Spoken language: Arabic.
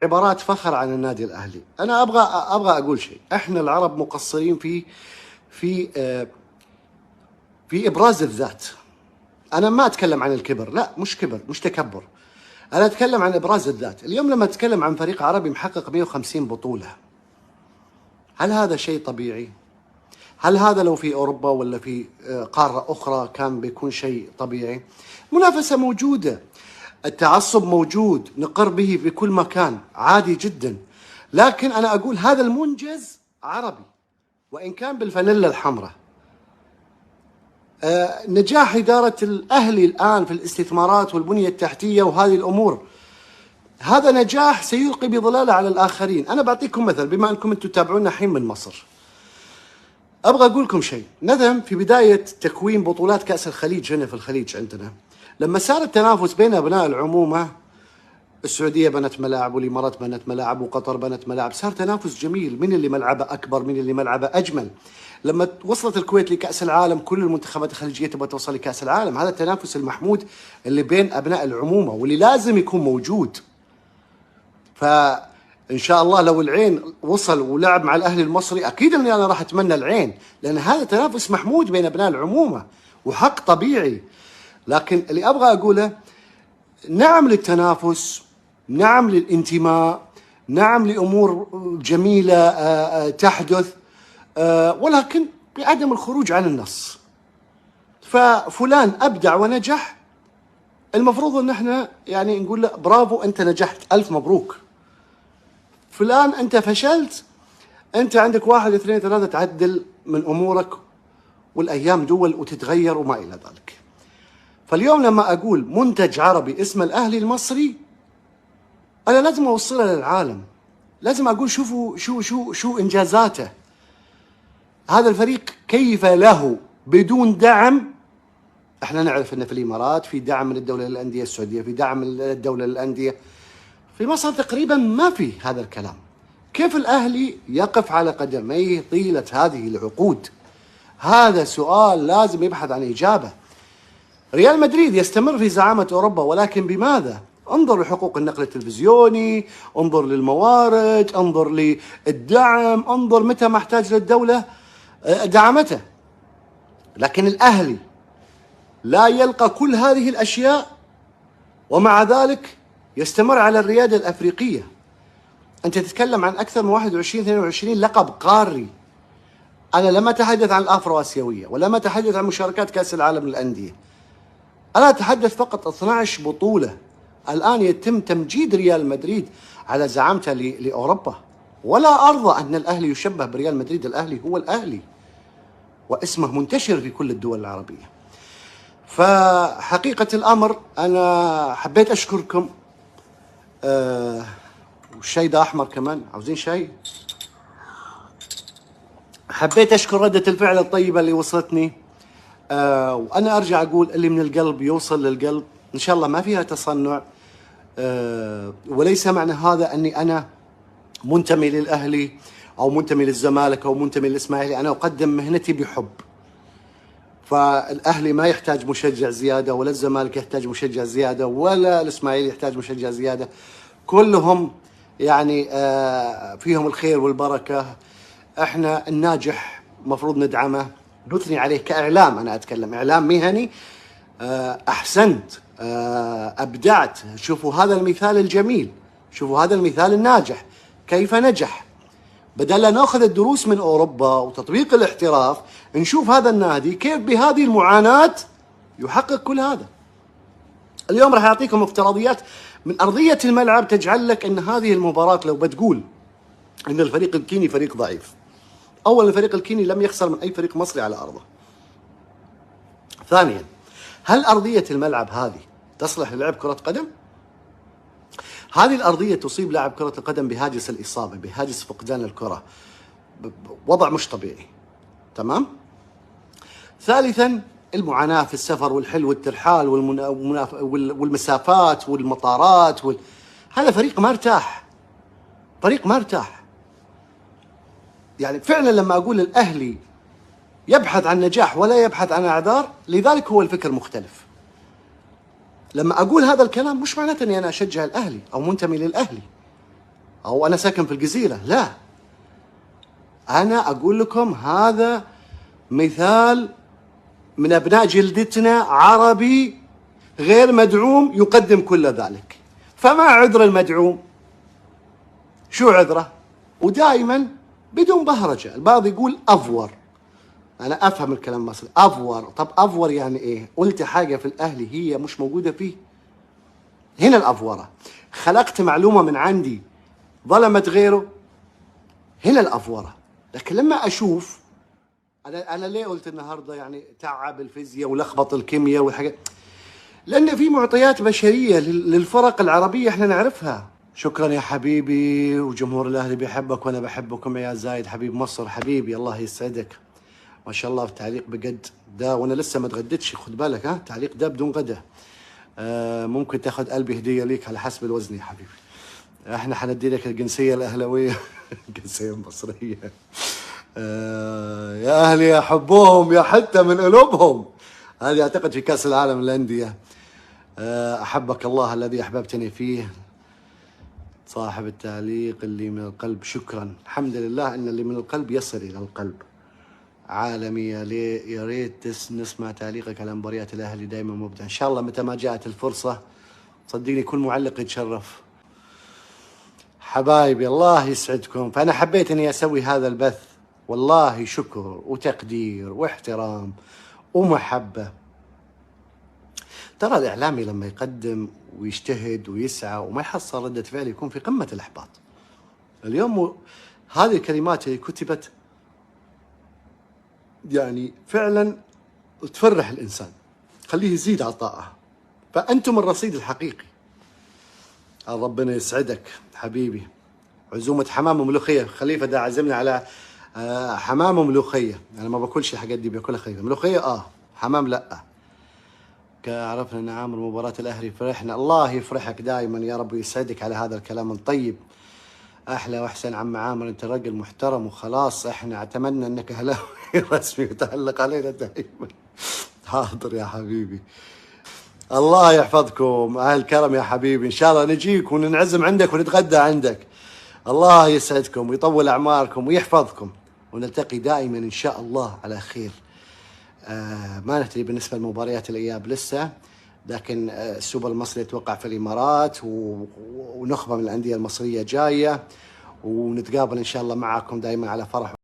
عبارات فخر عن النادي الأهلي. أنا أبغى أقول شيء. إحنا العرب مقصرين في في إبراز الذات. أنا ما أتكلم عن الكبر، لا مش كبر، مش تكبر. أنا أتكلم عن إبراز الذات. اليوم لما أتكلم عن فريق عربي محقق 150 بطولة، هل هذا شيء طبيعي؟ هل هذا لو في أوروبا ولا في قارة أخرى كان بيكون شيء طبيعي؟ منافسة موجودة، التعصب موجود، نقر به في كل مكان، عادي جدا. لكن أنا أقول هذا المنجز عربي وإن كان بالفانيلا الحمراء. نجاح إدارة الأهلي الآن في الاستثمارات والبنية التحتية وهذه الأمور، هذا نجاح سيلقي بظلاله على الآخرين. أنا بعطيكم مثل، بما أنكم أنتم تتابعونا الحين من مصر، أبغى أقول لكم شيء. ندم في بداية تكوين بطولات كأس الخليج هنا في الخليج عندنا، لما صار التنافس بين أبناء العمومة، السعودية بنت ملاعب والإمارات بنت ملاعب وقطر بنت ملاعب، صار تنافس جميل، من اللي ملعبه أكبر، من اللي ملعبه أجمل. لما وصلت الكويت لكأس العالم، كل المنتخبات الخليجية تبغى توصل لكأس العالم. هذا التنافس المحمود اللي بين أبناء العمومة واللي لازم يكون موجود. فإن شاء الله لو العين وصل ولعب مع الأهلي المصري، أكيد أني أنا راح أتمنى العين، لأن هذا تنافس محمود بين أبناء العمومة وحق طبيعي. لكن اللي أبغى أقوله، نعم للتنافس، نعم للانتماء، نعم لأمور جميلة تحدث، ولكن بعدم الخروج عن النص. ففلان أبدع ونجح، المفروض أن احنا يعني نقول له برافو أنت نجحت، ألف مبروك. فلان أنت فشلت، أنت عندك واحد اثنين ثلاثة، تعدل من أمورك، والأيام دول وتتغير وما إلى ذلك. فاليوم لما أقول منتج عربي اسمه الأهلي المصري، أنا لازم أوصله للعالم، لازم أقول شوفوا شو إنجازاته. هذا الفريق كيف له بدون دعم. احنا نعرف ان في الامارات في دعم من الدولة للأندية، السعودية في دعم من الدولة للأندية، في مصر تقريبا ما في هذا الكلام. كيف الأهلي يقف على قدميه طيلة هذه العقود؟ هذا سؤال لازم يبحث عن إجابة. ريال مدريد يستمر في زعامة أوروبا، ولكن بماذا؟ انظر لحقوق النقل التلفزيوني، انظر للموارد، انظر للدعم، انظر متى ما احتاج للدولة دعمته. لكن الأهلي لا يلقى كل هذه الأشياء، ومع ذلك يستمر على الريادة الأفريقية. أنت تتكلم عن أكثر من 21-22 لقب قاري. أنا لم أتحدث عن الأفرو آسيوية، ولم أتحدث عن مشاركات كأس العالم للأندية. أنا أتحدث فقط 12 بطولة. الآن يتم تمجيد ريال مدريد على زعامته لأوروبا، ولا أرضى أن الأهلي يشبه بريال مدريد. الأهلي هو الأهلي، واسمه منتشر في كل الدول العربية. فحقيقة الأمر أنا حبيت أشكركم. والشاي ده أحمر كمان، عاوزين شاي؟ حبيت أشكر ردة الفعل الطيبة اللي وصلتني. وأنا أرجع أقول اللي من القلب يوصل للقلب، إن شاء الله ما فيها تصنع. وليس معنى هذا أني أنا منتمي للأهلي أو منتمي للزمالك أو منتمي للإسماعيلي. أنا أقدم مهنتي بحب. فالأهلي ما يحتاج مشجع زيادة، ولا الزمالك يحتاج مشجع زيادة، ولا الإسماعيلي يحتاج مشجع زيادة. كلهم يعني فيهم الخير والبركة. احنا الناجح مفروض ندعمه، نثني عليه كإعلام. أنا أتكلم إعلام مهني. أحسنت، أبدعت، شوفوا هذا المثال الجميل، شوفوا هذا المثال الناجح كيف نجح. بدل لا ناخذ الدروس من أوروبا وتطبيق الاحتراف، نشوف هذا النادي كيف بهذه المعاناة يحقق كل هذا. اليوم راح أعطيكم افتراضيات من أرضية الملعب تجعل لك أن هذه المباراة لو بتقول أن الفريق الكيني فريق ضعيف. أولا، الفريق الكيني لم يخسر من أي فريق مصري على أرضه. ثانيا، هل أرضية الملعب هذه تصلح للعب كرة قدم؟ هذه الأرضية تصيب لاعب كرة القدم بهاجس الإصابة، بهاجس فقدان الكرة، وضع مش طبيعي. تمام؟ ثالثا، المعاناة في السفر والحل والترحال والمسافات والمطارات هذا فريق ما ارتاح، فريق ما ارتاح. يعني فعلا لما أقول الأهلي يبحث عن نجاح ولا يبحث عن أعذار، لذلك هو الفكر مختلف. لما أقول هذا الكلام مش معناته أني أنا أشجع الأهلي أو منتمي للأهلي. او انا ساكن في الجزيره، لا، انا اقول لكم هذا مثال من ابناء جلدتنا، عربي غير مدعوم يقدم كل ذلك. فما عذر المدعوم؟ شو عذره؟ ودائما بدون بهرجه، البعض يقول افور. انا افهم الكلام المصري، افور. طب افور يعني ايه؟ قلت حاجه في الاهلي هي مش موجوده فيه، هنا الافوره. خلقت معلومه من عندي ظلمت غيره، هنا الافوره. لكن لما اشوف، انا ليه قلت النهارده يعني تعب الفيزياء ولخبط الكيمياء والحاجات؟ لان في معطيات بشريه للفرق العربيه احنا نعرفها. شكرا يا حبيبي، وجمهور الاهلي بيحبك وانا بحبكم يا زايد حبيب مصر حبيبي، الله يسعدك. ما شاء الله التعليق بجد ده، وانا لسه ما تغديتش، خد بالك ها، تعليق ده بدون غدا. ممكن تاخذ قلبي هديه ليك على حسب الوزن يا حبيبي. احنا حندي لك الجنسيه الاهلاويه الجنسيه المصريه. يا اهلي احبهم يا حتى من قلوبهم. هذه اعتقد في كاس العالم للانديه. احبك الله الذي احببتني فيه. صاحب التعليق اللي من القلب، شكرا. الحمد لله ان اللي من القلب يصل الى القلب. عالمي يا ريت نسمع تعليقك على مباريات الاهلي، دائما مبدع. ان شاء الله متى ما جاءت الفرصه صدقني كل معلق يتشرف. حبايبي الله يسعدكم. فانا حبيت اني اسوي هذا البث، والله شكر وتقدير واحترام ومحبه. ترى الاعلامي لما يقدم ويجتهد ويسعى وما يحصل رده فعل يكون في قمه الاحباط. اليوم هذه الكلمات اللي كتبت يعني فعلا تفرح الانسان، خليه يزيد عطاءه. فانتم الرصيد الحقيقي. ربنا يسعدك حبيبي. عزومه حمام وملوخيه، خليفه دا عزمنا على حمام وملوخيه. انا ما باكلش الحاجات دي، باكلها خليفه. ملوخيه حمام لا. عرفنا ان عامر مباراه الاهلي فرحنا. الله يفرحك دائما يا رب ويسعدك على هذا الكلام الطيب. احلى واحسن عم عامر، انت راجل محترم وخلاص. احنا اعتمدنا انك اهلاوي رسمي وتعلق علينا دائما. حاضر يا حبيبي. الله يحفظكم اهل الكرم يا حبيبي. ان شاء الله نجيك وننعزم عندك ونتغدى عندك. الله يسعدكم ويطول اعماركم ويحفظكم، ونلتقي دائما ان شاء الله على خير. ما ندري بالنسبه لمباريات الاياب لسه، لكن السوبر المصري يتوقع في الامارات، ونخبه من الانديه المصريه جايه، ونتقابل ان شاء الله معكم دائما على فرح.